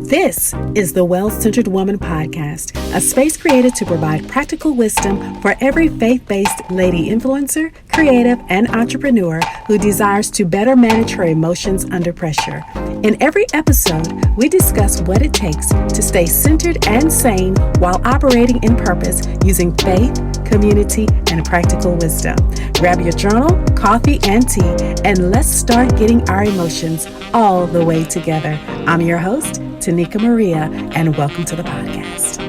This is the Well-Centered Woman Podcast, a space created to provide practical wisdom for every faith-based lady influencer, creative, and entrepreneur who desires to better manage her emotions under pressure. In every episode, we discuss what it takes to stay centered and sane while operating in purpose using faith, community, and practical wisdom. Grab your journal, coffee, and tea, and let's start getting our emotions all the way together. I'm your host, Tanika Maria, and welcome to the podcast.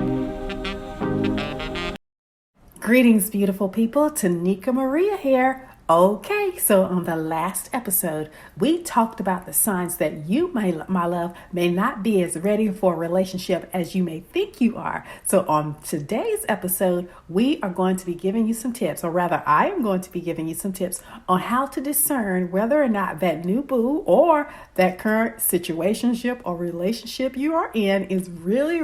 Greetings, beautiful people. Tanika Maria here. Okay, so on the last episode, we talked about the signs that you, my love, may not be as ready for a relationship as you may think you are. So on today's episode, we are going to be giving you some tips, or rather, I am going to be giving you some tips on how to discern whether or not that new boo or that current situationship or relationship you are in is really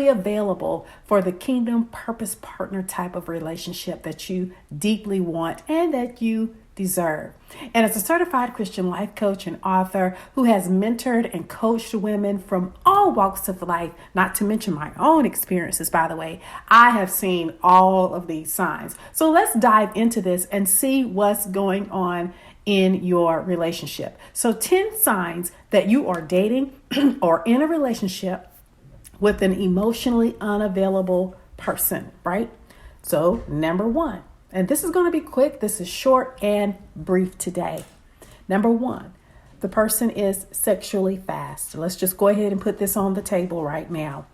available for the kingdom purpose partner type of relationship that you deeply want and that you deserve. And as a certified Christian life coach and author who has mentored and coached women from all walks of life, not to mention my own experiences, by the way, I have seen all of these signs. So let's dive into this and see what's going on in your relationship. So 10 signs that you are dating or in a relationship with an emotionally unavailable person, right? So number one, and this is going to be quick. This is short and brief today. Number one, the person is sexually fast. Let's just go ahead and put this on the table right now.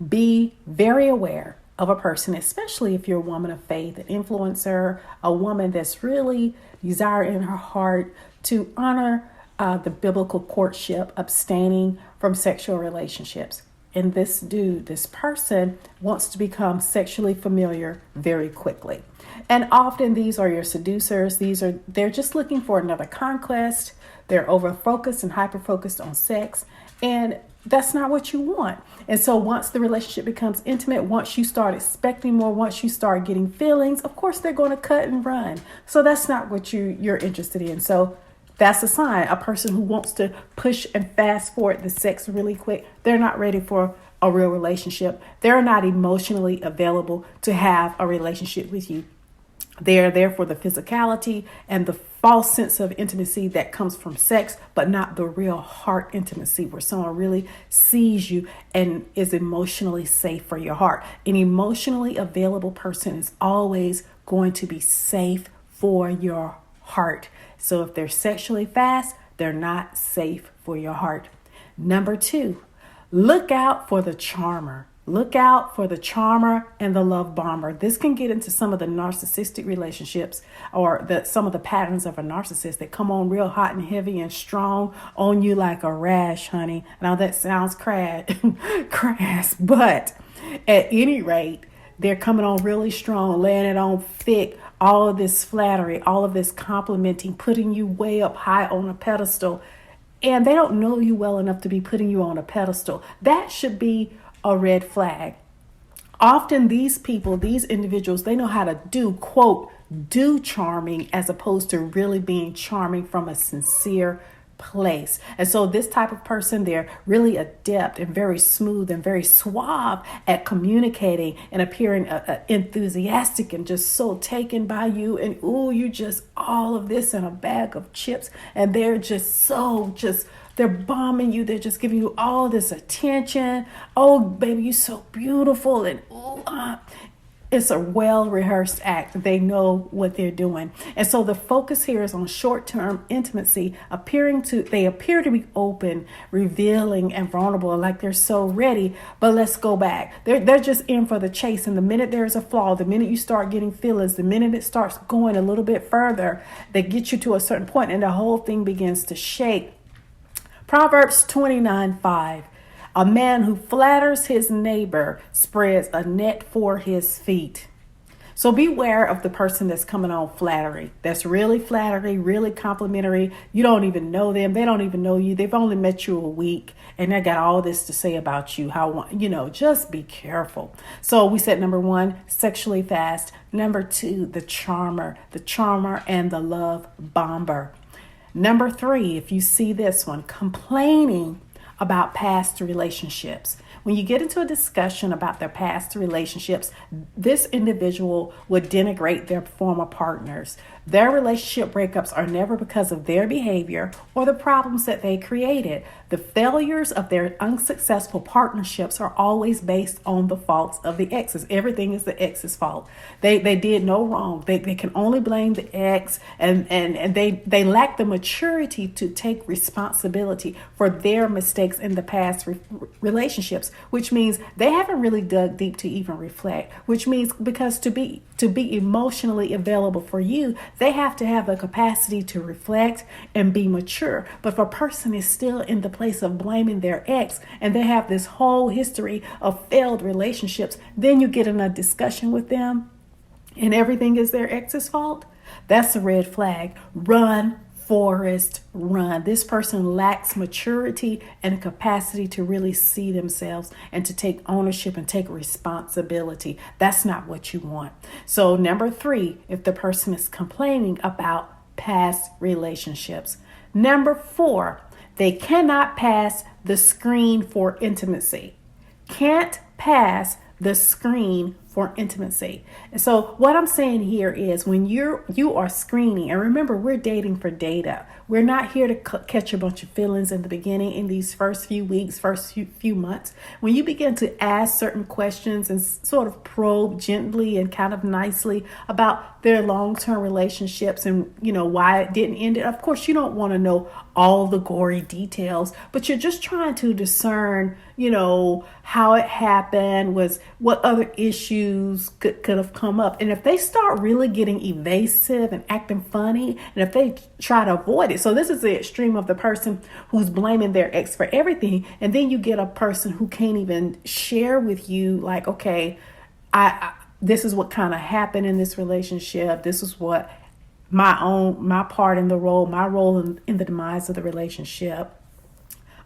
Be very aware of a person, especially if you're a woman of faith, an influencer, a woman that's really desiring in her heart to honor the biblical courtship, abstaining from sexual relationships. And this person wants to become sexually familiar very quickly. And often these are your seducers. They're just looking for another conquest. They're over-focused and hyper-focused on sex. And that's not what you want. And so once the relationship becomes intimate, once you start expecting more, once you start getting feelings, of course, they're going to cut and run. So that's not what you're interested in. So that's a sign. A person who wants to push and fast forward the sex really quick, they're not ready for a real relationship. They're not emotionally available to have a relationship with you. They're there for the physicality and the false sense of intimacy that comes from sex, but not the real heart intimacy where someone really sees you and is emotionally safe for your heart. An emotionally available person is always going to be safe for your heart. So if they're sexually fast, they're not safe for your heart. Number two, look out for the charmer. Look out for the charmer and the love bomber. This can get into some of the narcissistic relationships or some of the patterns of a narcissist that come on real hot and heavy and strong on you like a rash, honey. Now that sounds crass, but at any rate, they're coming on really strong, laying it on thick, all of this flattery, all of this complimenting, putting you way up high on a pedestal. And they don't know you well enough to be putting you on a pedestal. That should be a red flag. Often these people, these individuals, they know how to do charming as opposed to really being charming from a sincere place. And so this type of person, they're really adept and very smooth and very suave at communicating and appearing enthusiastic and just so taken by you. And you just all of this in a bag of chips. And they're they're bombing you. They're just giving you all this attention. Oh, baby, you're so beautiful. And it's a well-rehearsed act. They know what they're doing. And so the focus here is on short-term intimacy. They appear to be open, revealing, and vulnerable, like they're so ready. But let's go back. They're just in for the chase. And the minute there's a flaw, the minute you start getting feelings, the minute it starts going a little bit further, they get you to a certain point and the whole thing begins to shake. Proverbs 29:5. A man who flatters his neighbor spreads a net for his feet. So beware of the person that's coming on flattery. That's really flattery, really complimentary. You don't even know them. They don't even know you. They've only met you a week and they got all this to say about you. Just be careful. So we said number one, sexually fast. Number two, the charmer and the love bomber. Number three, if you see this one, complaining about past relationships. When you get into a discussion about their past relationships, this individual would denigrate their former partners. Their relationship breakups are never because of their behavior or the problems that they created. The failures of their unsuccessful partnerships are always based on the faults of the exes. Everything is the ex's fault. They did no wrong. They can only blame the ex, and they lack the maturity to take responsibility for their mistakes in the past relationships, which means they haven't really dug deep to even reflect, which means because to be emotionally available for you, they have to have the capacity to reflect and be mature. But if a person is still in the place of blaming their ex and they have this whole history of failed relationships, then you get in a discussion with them and everything is their ex's fault, that's a red flag. Run, Forrest, run. This person lacks maturity and capacity to really see themselves and to take ownership and take responsibility. That's not what you want. So number 3, if the person is complaining about past relationships. Number 4, they cannot pass the screen for intimacy. Can't pass the screen for intimacy. And so what I'm saying here is when you are screening, and remember, we're dating for data. We're not here to catch a bunch of feelings in the beginning, in these first few weeks, first few months. When you begin to ask certain questions and sort of probe gently and kind of nicely about their long-term relationships and, why it didn't end it. Of course, you don't want to know all the gory details, but you're just trying to discern, how it happened, was what other issues could have come up. And if they start really getting evasive and acting funny, and if they try to avoid it. So this is the extreme of the person who's blaming their ex for everything. And then you get a person who can't even share with you, like, okay, I this is what kind of happened in this relationship. This is what my part in the role, my role in the demise of the relationship.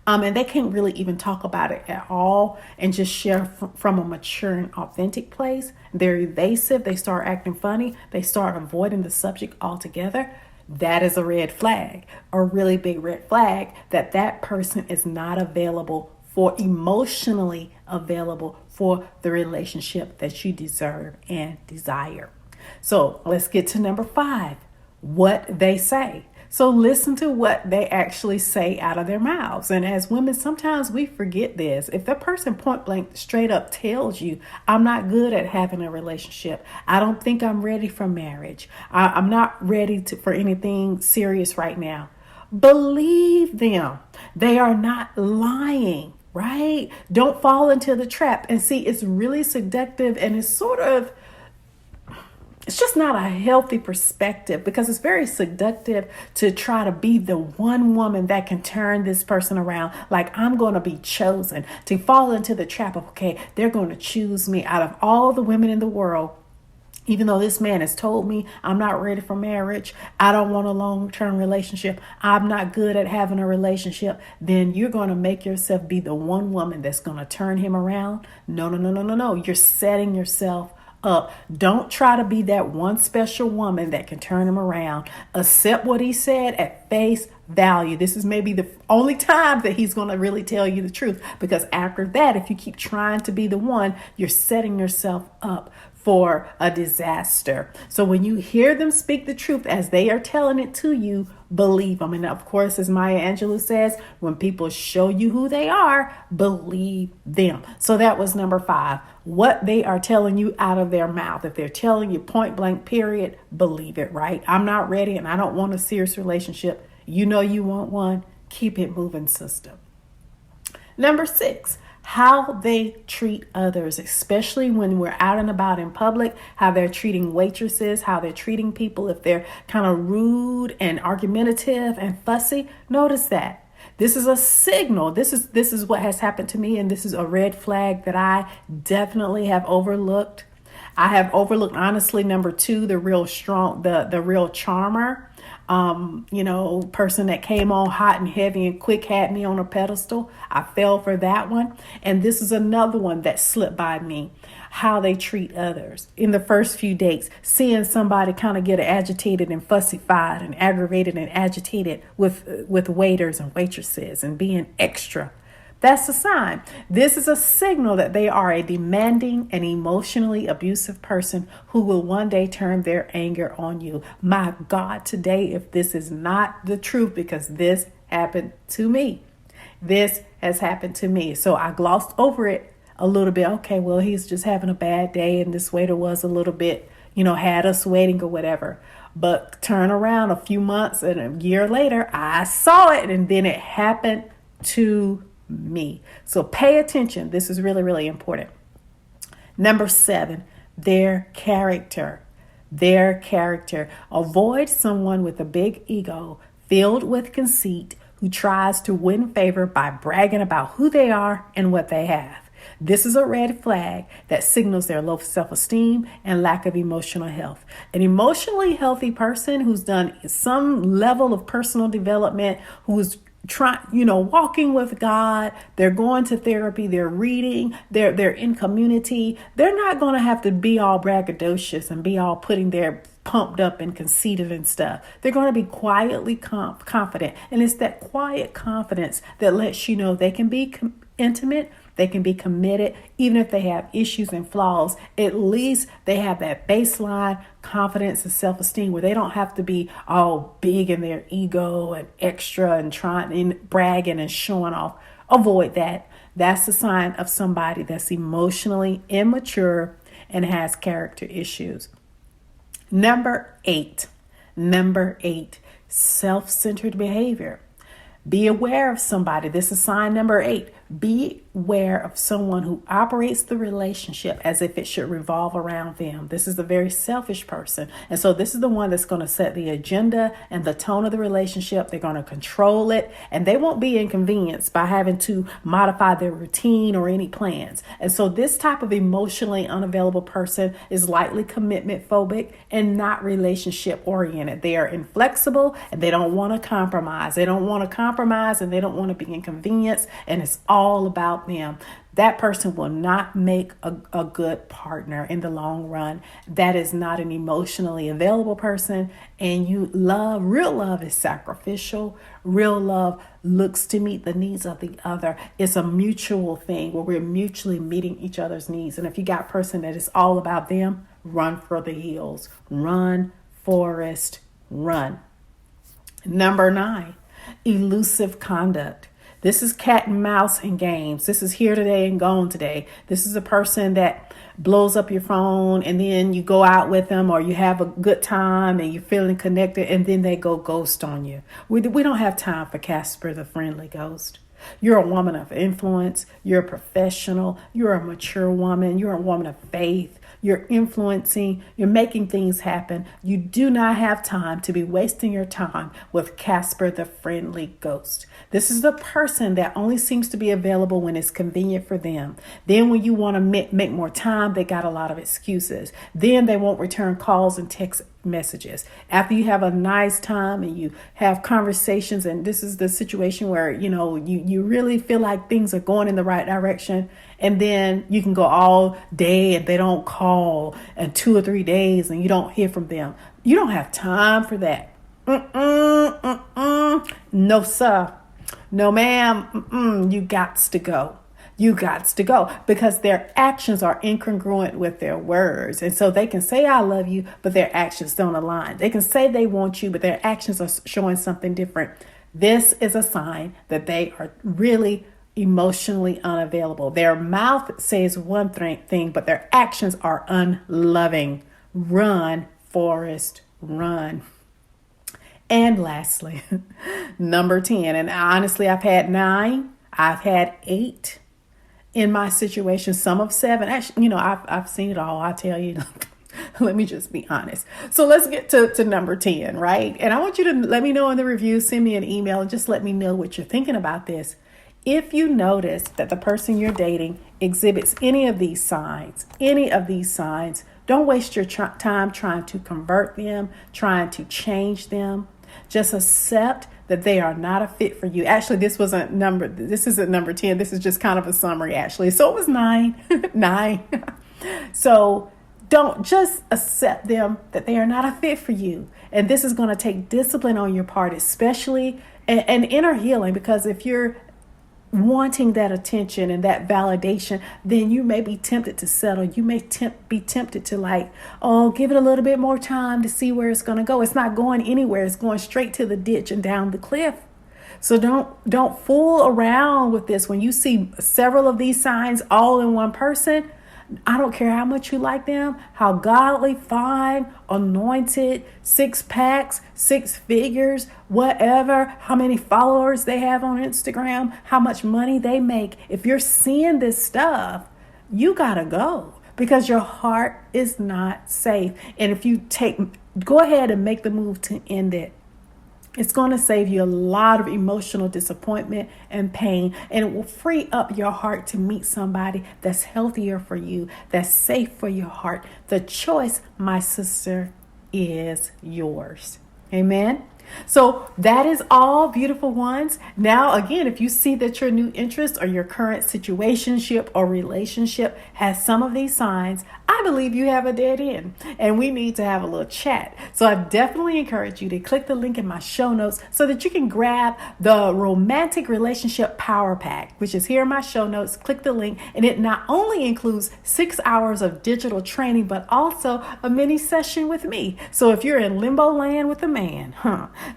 And they can't really even talk about it at all and just share from a mature and authentic place. They're evasive. They start acting funny. They start avoiding the subject altogether. That is a red flag, a really big red flag that person is not emotionally available for the relationship that you deserve and desire. So let's get to number 5, what they say. So listen to what they actually say out of their mouths. And as women, sometimes we forget this. If the person point blank straight up tells you, I'm not good at having a relationship. I don't think I'm ready for marriage. I'm not ready for anything serious right now. Believe them. They are not lying, right? Don't fall into the trap. And see, it's really seductive, and it's just not a healthy perspective, because it's very seductive to try to be the one woman that can turn this person around. Like, I'm going to be chosen, to fall into the trap of, okay, they're going to choose me out of all the women in the world. Even though this man has told me I'm not ready for marriage, I don't want a long-term relationship, I'm not good at having a relationship, then you're going to make yourself be the one woman that's going to turn him around. No. You're setting yourself up. Don't try to be that one special woman that can turn him around. Accept what he said at face value. This is maybe the only time that he's going to really tell you the truth, because after that, if you keep trying to be the one, you're setting yourself up for a disaster. So when you hear them speak the truth as they are telling it to you, believe them. And of course, as Maya Angelou says, when people show you who they are, believe them. So that was number 5. What they are telling you out of their mouth. If they're telling you point blank, period, believe it, right? I'm not ready and I don't want a serious relationship. You know you want one. Keep it moving, sister. Number 6. How they treat others, especially when we're out and about in public, how they're treating waitresses, how they're treating people. If they're kind of rude and argumentative and fussy, notice that. This is a signal. This is what has happened to me, and this is a red flag that I definitely have overlooked. I have overlooked, honestly, number 2, the real charmer. Person that came on hot and heavy and quick, had me on a pedestal. I fell for that one. And this is another one that slipped by me. How they treat others. In the first few dates, seeing somebody kind of get agitated and fussy-fied and aggravated and agitated with waiters and waitresses and being extra. That's a sign. This is a signal that they are a demanding and emotionally abusive person who will one day turn their anger on you. My God, today, if this is not the truth, because this happened to me. This has happened to me. So I glossed over it a little bit. Okay, well, he's just having a bad day, and this waiter was a little bit, had us waiting or whatever. But turn around a few months and a year later, I saw it, and then it happened to me. So pay attention. This is really, really important. Number 7, their character. Their character. Avoid someone with a big ego filled with conceit who tries to win favor by bragging about who they are and what they have. This is a red flag that signals their low self-esteem and lack of emotional health. An emotionally healthy person who's done some level of personal development, who's walking with God, they're going to therapy, they're reading, they're in community. They're not going to have to be all braggadocious and be all putting their pumped up and conceited and stuff. They're going to be quietly confident. And it's that quiet confidence that lets you know they can be intimate, they can be committed, even if they have issues and flaws. At least they have that baseline confidence and self-esteem where they don't have to be all big in their ego and extra and trying and bragging and showing off. Avoid that. That's a sign of somebody that's emotionally immature and has character issues. Number 8, self-centered behavior. Be aware of somebody. This is sign number 8. Be aware of someone who operates the relationship as if it should revolve around them. This is a very selfish person. And so this is the one that's going to set the agenda and the tone of the relationship. They're going to control it, and they won't be inconvenienced by having to modify their routine or any plans. And so this type of emotionally unavailable person is likely commitment phobic and not relationship oriented. They are inflexible and they don't want to compromise. They don't want to compromise and they don't want to be inconvenienced, and it's all about them. That person will not make a good partner in the long run. That is not an emotionally available person. And real love is sacrificial. Real love looks to meet the needs of the other. It's a mutual thing where we're mutually meeting each other's needs. And if you got a person that is all about them, run for the hills. Run, Forrest, run. Number 9, elusive conduct. This is cat and mouse and games. This is here today and gone today. This is a person that blows up your phone and then you go out with them or you have a good time and you're feeling connected and then they go ghost on you. We don't have time for Casper the Friendly Ghost. You're a woman of influence. You're a professional. You're a mature woman. You're a woman of faith. You're influencing. You're making things happen. You do not have time to be wasting your time with Casper the Friendly Ghost. This is the person that only seems to be available when it's convenient for them. Then when you want to make more time, they got a lot of excuses. Then they won't return calls and text messages. After you have a nice time and you have conversations, and this is the situation where, you really feel like things are going in the right direction, and then you can go all day and they don't call and 2 or 3 days and you don't hear from them. You don't have time for that. No, sir. No, ma'am. You gots to go. You gots to go, because their actions are incongruent with their words. And so they can say, I love you, but their actions don't align. They can say they want you, but their actions are showing something different. This is a sign that they are really emotionally unavailable. Their mouth says one thing, but their actions are unloving. Run, Forrest, run. And lastly, number 10. And honestly, I've had 9. I've had 8 in my situation. Some of 7. Actually, I've seen it all. I tell you. Let me just be honest. So let's get to number 10, right? And I want you to let me know in the review. Send me an email and just let me know what you're thinking about this. If you notice that the person you're dating exhibits any of these signs, don't waste your time trying to convert them, trying to change them. Just accept that they are not a fit for you. Actually, this isn't number 10. This is just kind of a summary, actually. So it was 9. 9. So don't just accept them that they are not a fit for you. And this is going to take discipline on your part, especially and inner healing, because if you're wanting that attention and that validation, then you may be tempted to settle. You may be tempted to give it a little bit more time to see where it's going to go. It's not going anywhere. It's going straight to the ditch and down the cliff. So don't fool around with this. When you see several of these signs all in one person, I don't care how much you like them, how godly, fine, anointed, 6 packs, 6 figures, whatever, how many followers they have on Instagram, how much money they make. If you're seeing this stuff, you gotta go, because your heart is not safe. And if you go ahead and make the move to end it, it's going to save you a lot of emotional disappointment and pain, and it will free up your heart to meet somebody that's healthier for you, that's safe for your heart. The choice, my sister, is yours. Amen. So that is all, beautiful ones. Now, again, if you see that your new interest or your current situationship or relationship has some of these signs, I believe you have a dead end and we need to have a little chat. So I definitely encourage you to click the link in my show notes so that you can grab the Romantic Relationship PowerPack, which is here in my show notes. Click the link, and it not only includes 6 hours of digital training, but also a mini session with me. So if you're in limbo land with a man,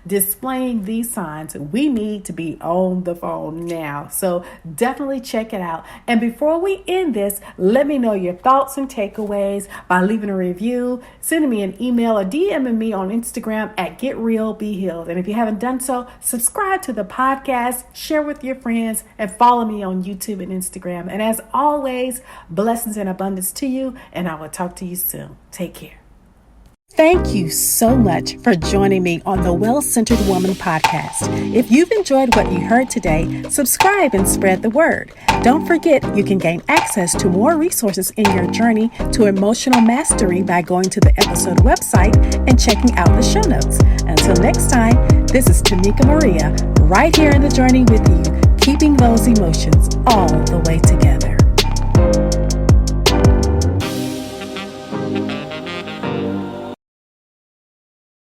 displaying these signs, we need to be on the phone now. So definitely check it out. And before we end this, let me know your thoughts and takeaways by leaving a review, sending me an email, or DMing me on Instagram at Get Real Be Healed. And if you haven't done so, subscribe to the podcast, share with your friends, and follow me on YouTube and Instagram. And as always, blessings and abundance to you, and I will talk to you soon. Take care. Thank you so much for joining me on the Well-Centered Woman podcast. If you've enjoyed what you heard today, subscribe and spread the word. Don't forget, you can gain access to more resources in your journey to emotional mastery by going to the episode website and checking out the show notes. Until next time, this is Tamika Maria, right here in the journey with you, keeping those emotions all the way together.